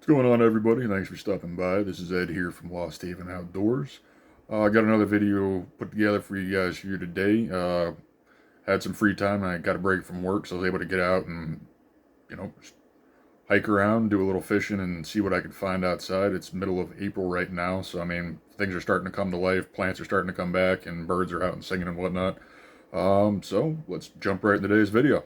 What's going on, everybody? Thanks for stopping by. This is Ed here from Lost Haven Outdoors. I got another video put together for you guys here today. Had some free time and I got a break from work, so I was able to get out and, just hike around, do a little fishing, and see what I could find outside. It's middle of April right now, so I mean, things are starting to come to life, plants are starting to come back, and birds are out and singing and whatnot. So let's jump right into today's video.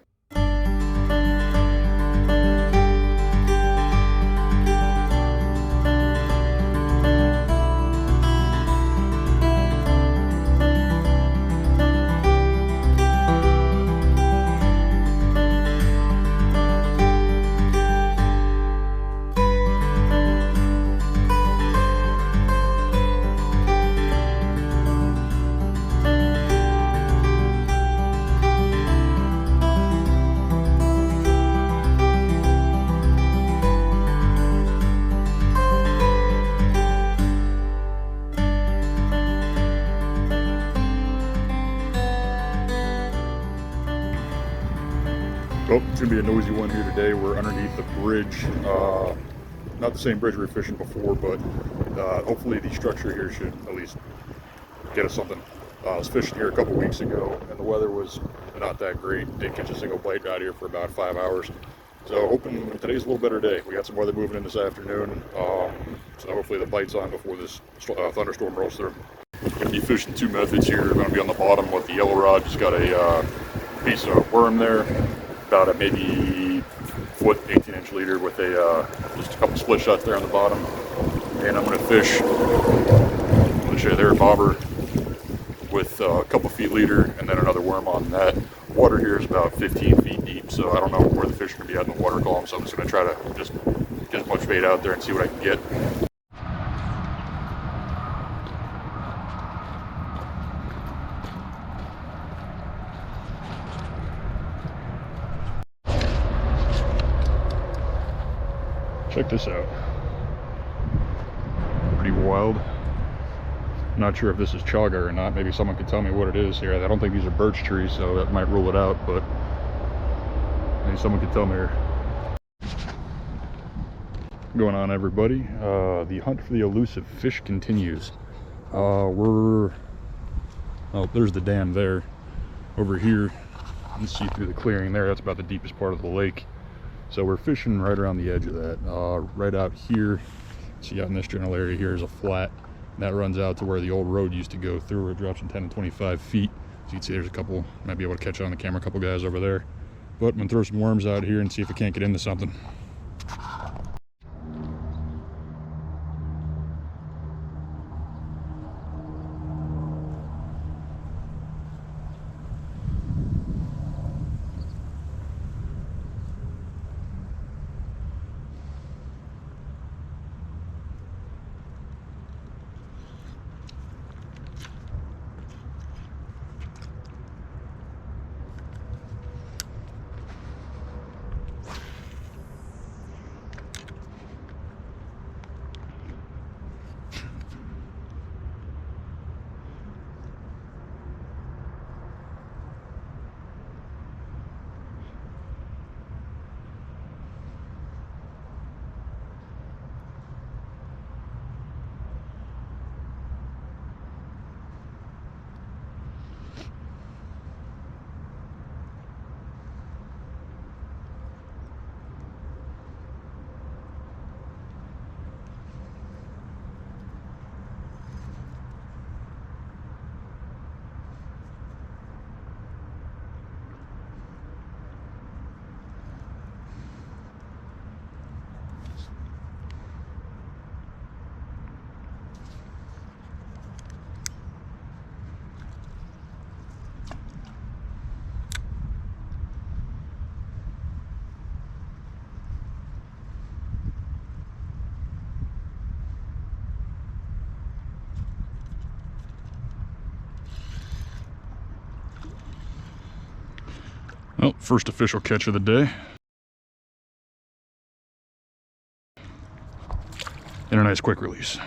Oh, it's going to be a noisy one here today. We're underneath the bridge. Not the same bridge we were fishing before, but hopefully the structure here should at least get us something. I was fishing here a couple weeks ago, and the weather was not that great. Didn't catch a single bite out here for about 5 hours. So hoping today's a little better day. We got some weather moving in this afternoon, so hopefully the bite's on before this thunderstorm rolls through. I'm going to be fishing two methods here. I'm going to be on the bottom with the yellow rod. Just got a piece of worm there, about a maybe foot, 18-inch leader with a just a couple split shots there on the bottom. And I'm going to fish, I'm going to show you there, a bobber with a couple feet leader and then another worm on that. Water here is about 15 feet deep, so I don't know where the fish are going to be at in the water column, so I'm just going to try to just get as much bait out there and see what I can get. Check this out. Pretty wild. Not sure if this is chaga or not. Maybe someone could tell me what it is here. I don't think these are birch trees, so that might rule it out, but maybe someone could tell me here. What's going on, everybody? The hunt for the elusive fish continues. Oh, there's the dam there. Over here, you can see through the clearing there, that's about the deepest part of the lake. So we're fishing right around the edge of that. Right out here, see out in this general area here is a flat. And that runs out to where the old road used to go through, where it drops in 10 and 25 feet. So you can see there's a couple, might be able to catch on the camera, a couple guys over there. But I'm gonna throw some worms out here and see if I can't get into something. Well, first official catch of the day. And a nice quick release.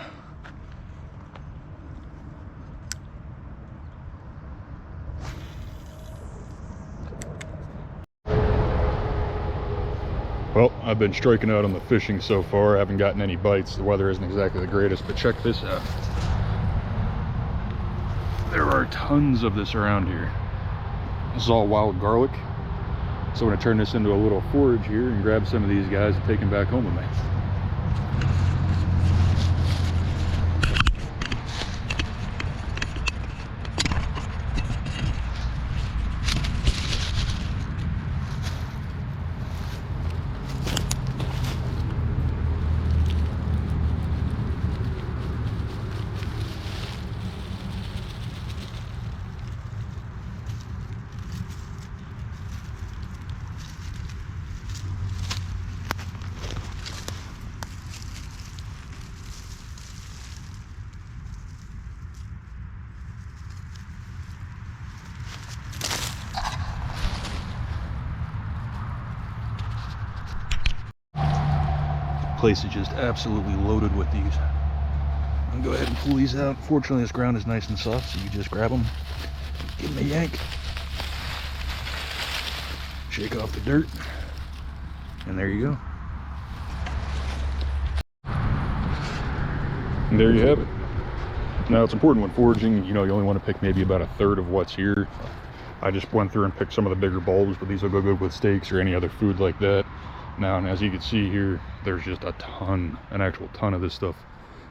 Well, I've been striking out on the fishing so far. I haven't gotten any bites. The weather isn't exactly the greatest, but check this out. There are tons of this around here. This is all wild garlic. So I'm going to turn this into a little forage here and grab some of these guys and take them back home with me. Place is just absolutely loaded with these. I'm gonna go ahead and pull these out. Fortunately, this ground is nice and soft, so you just grab them, give them a yank, shake off the dirt, and there you go. And there you have it. Now, it's important when foraging, you only want to pick maybe about a third of what's here. I just went through and picked some of the bigger bulbs, but these will go good with steaks or any other food like that. Now, and as you can see here, there's just a ton, an actual ton of this stuff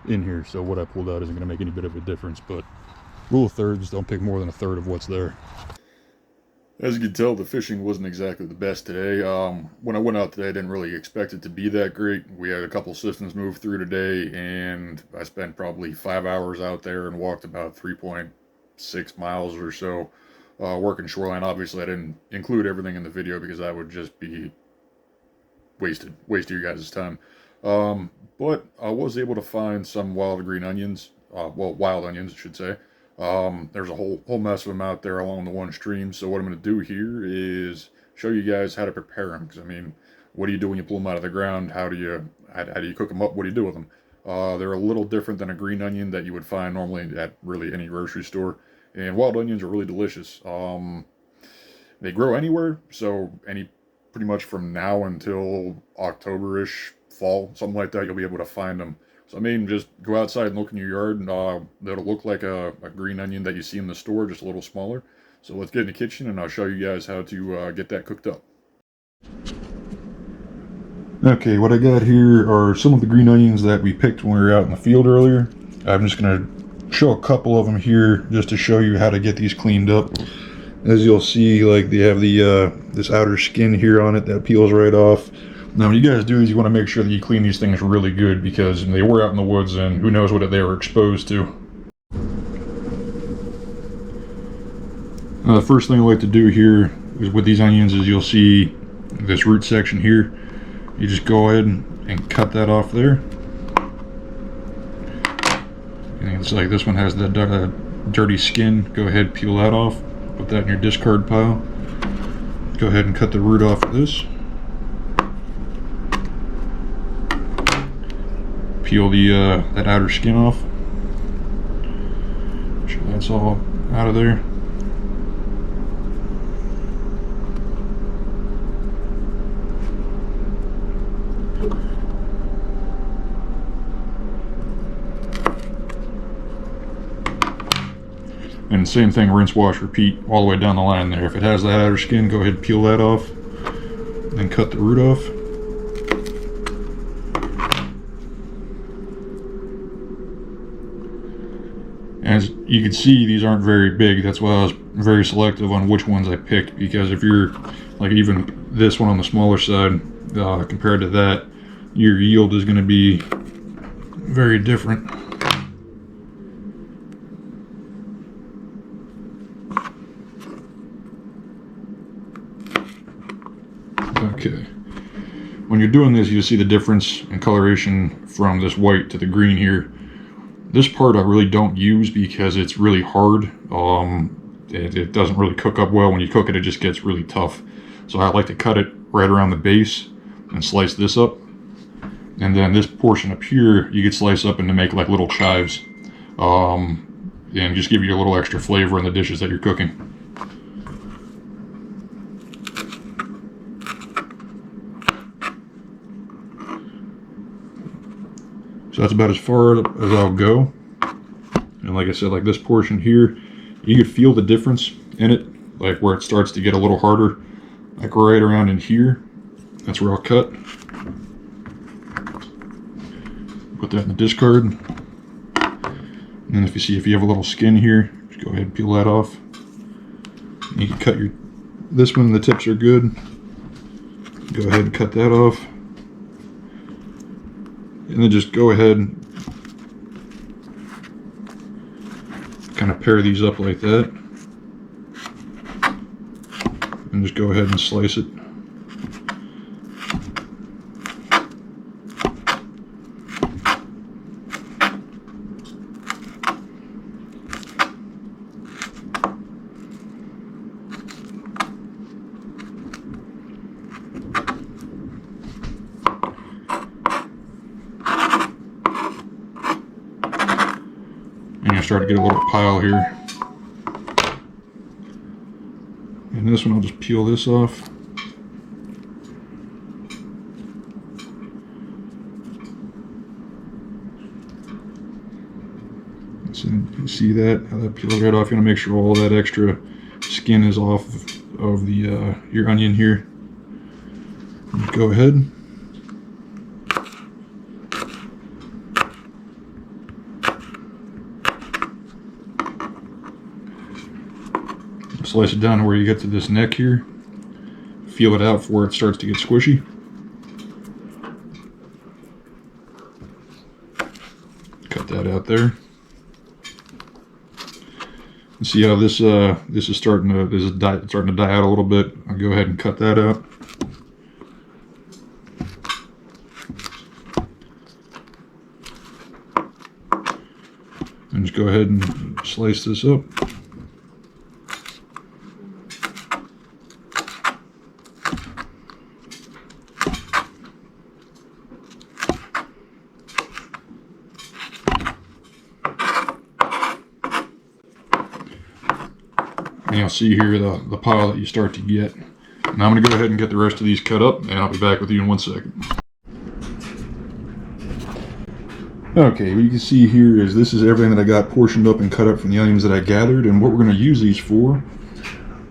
in here. So what I pulled out isn't going to make any bit of a difference, but rule of thirds, don't pick more than a third of what's there. As you can tell, the fishing wasn't exactly the best today. When I went out today, I didn't really expect it to be that great. We had a couple systems move through today, and I spent probably 5 hours out there and walked about 3.6 miles or so working shoreline. Obviously, I didn't include everything in the video because that would just be waste of your guys' time. But I was able to find some wild green onions, well, wild onions, I should say. There's a whole mess of them out there along the one stream. So what I'm going to do here is show you guys how to prepare them. Because, I mean, what do you do when you pull them out of the ground? How do you cook them up? What do you do with them? They're a little different than a green onion that you would find normally at really any grocery store. And wild onions are really delicious. They grow anywhere, so pretty much from now until October-ish, fall, something like that, you'll be able to find them. So I mean, just go outside and look in your yard, and that'll look like a green onion that you see in the store, just a little smaller. So let's get in the kitchen, and I'll show you guys how to get that cooked up. Okay, what I got here are some of the green onions that we picked when we were out in the field earlier. I'm just going to show a couple of them here just to show you how to get these cleaned up. As you'll see, like, they have the this outer skin here on it that peels right off. Now, what you guys do is you want to make sure that you clean these things really good, because they were out in the woods and who knows what they were exposed to. The first thing I like to do here is with these onions is you'll see this root section here. You just go ahead and cut that off there. And it's like this one has that dirty skin. Go ahead, peel that off. Put that in your discard pile. Go ahead and cut the root off of this. Peel the that outer skin off. Make sure that's all out of there. And same thing, rinse, wash, repeat all the way down the line there. If it has that outer skin, go ahead and peel that off. Then cut the root off. As you can see, these aren't very big. That's why I was very selective on which ones I picked, because if you're, like even this one on the smaller side, compared to that, your yield is going to be very different. Okay, when you're doing this, you see the difference in coloration from this white to the green here. This part I really don't use because it's really hard. It doesn't really cook up well. When you cook it, it just gets really tough. So I like to cut it right around the base and slice this up. And then this portion up here, you could slice up and to make like little chives. And just give you a little extra flavor in the dishes that you're cooking. So that's about as far as I'll go. And like I said, like this portion here, you could feel the difference in it, like where it starts to get a little harder, like right around in here. That's where I'll cut. Put that in the discard. And then if you have a little skin here, just go ahead and peel that off. You can cut this one, the tips are good. Go ahead and cut that off. And then just go ahead and kind of pair these up like that. And just go ahead and slice it. And you start to get a little pile here. And this one, I'll just peel this off. So you see that, how that peels right off. You want to make sure all that extra skin is off of the your onion here. Just go ahead. Slice it down to where you get to this neck here. Feel it out before it starts to get squishy. Cut that out there. And see how this is starting to die out a little bit. I'll go ahead and cut that out. And just go ahead and slice this up. And you'll see here the pile that you start to get. Now I'm going to go ahead and get the rest of these cut up, and I'll be back with you in 1 second. Okay, what you can see here is this is everything that I got portioned up and cut up from the onions that I gathered, and what we're going to use these for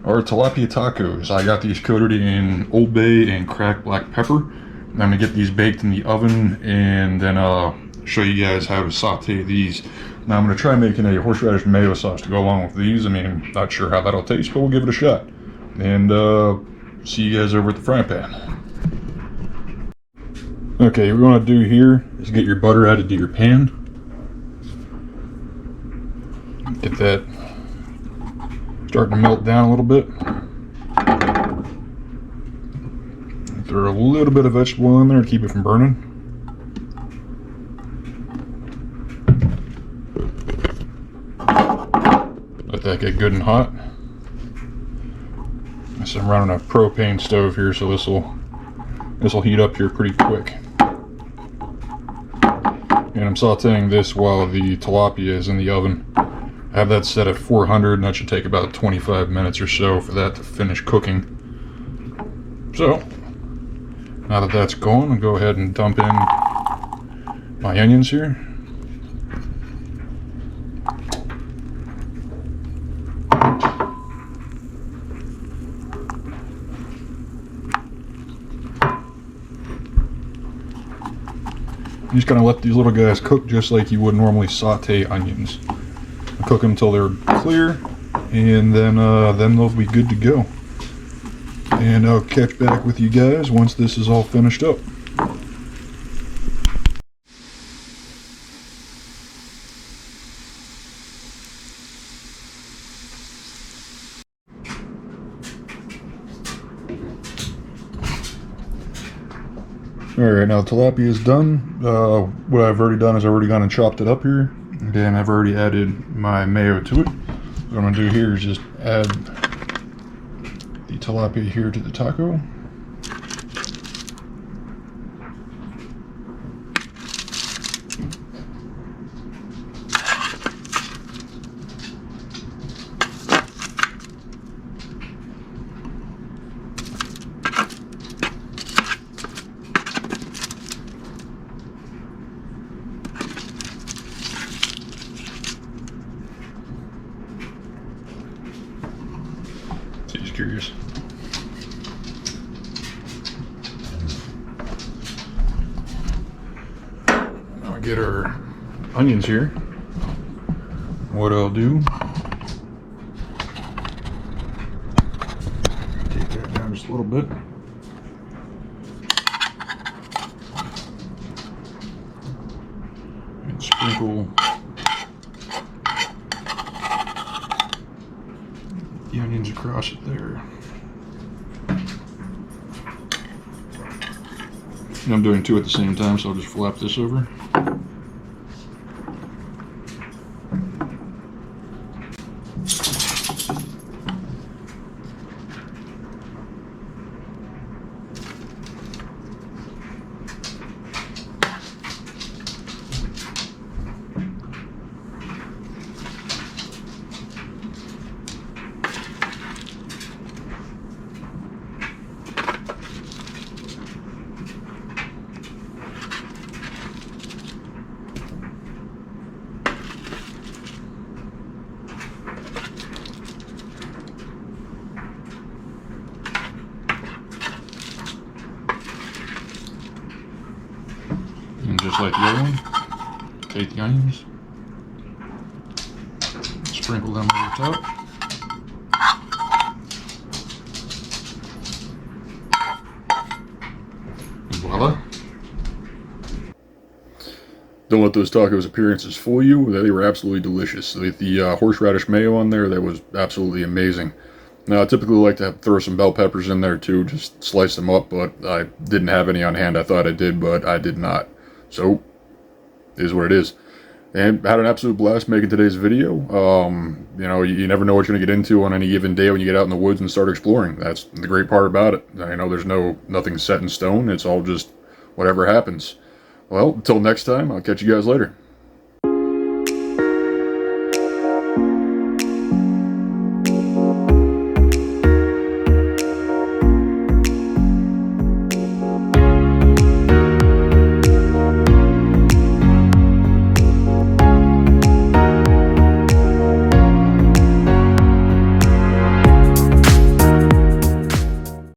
are tilapia tacos. I got these coated in Old Bay and cracked black pepper. I'm going to get these baked in the oven, and then show you guys how to saute these. Now I'm going to try making a horseradish mayo sauce to go along with these. I mean, not sure how that'll taste, but we'll give it a shot. And see you guys over at the frying pan. Okay, what we want to do here is get your butter added to your pan. Get that starting to melt down a little bit. Throw a little bit of vegetable oil in there to keep it from burning. Let that get good and hot. So I'm running a propane stove here, so this will heat up here pretty quick. And I'm sauteing this while the tilapia is in the oven. I have that set at 400, and that should take about 25 minutes or so for that to finish cooking. So, now that that's going, I'll go ahead and dump in my onions here. I'm just going to let these little guys cook just like you would normally saute onions. Cook them until they're clear, and then they'll be good to go. And I'll catch back with you guys once this is all finished up. Alright, now the tilapia is done. What I've already done is I've already gone and chopped it up here. And I've already added my mayo to it. What I'm going to do here is just add the tilapia here to the taco. curious. Now we get our onions here. What I'll do, take that down just a little bit. And sprinkle the onions across it there. And I'm doing two at the same time, so I'll just flap this over. And just like the other one, take the onions, sprinkle them over the top. And voila. Don't let those tacos appearances fool you. They were absolutely delicious. The horseradish mayo on there, that was absolutely amazing. Now, I typically like to throw some bell peppers in there too, just slice them up, but I didn't have any on hand. I thought I did, but I did not. So, it is what it is. And had an absolute blast making today's video. You know, you never know what you're going to get into on any given day when you get out in the woods and start exploring. That's the great part about it. You know, there's nothing set in stone. It's all just whatever happens. Well, until next time, I'll catch you guys later.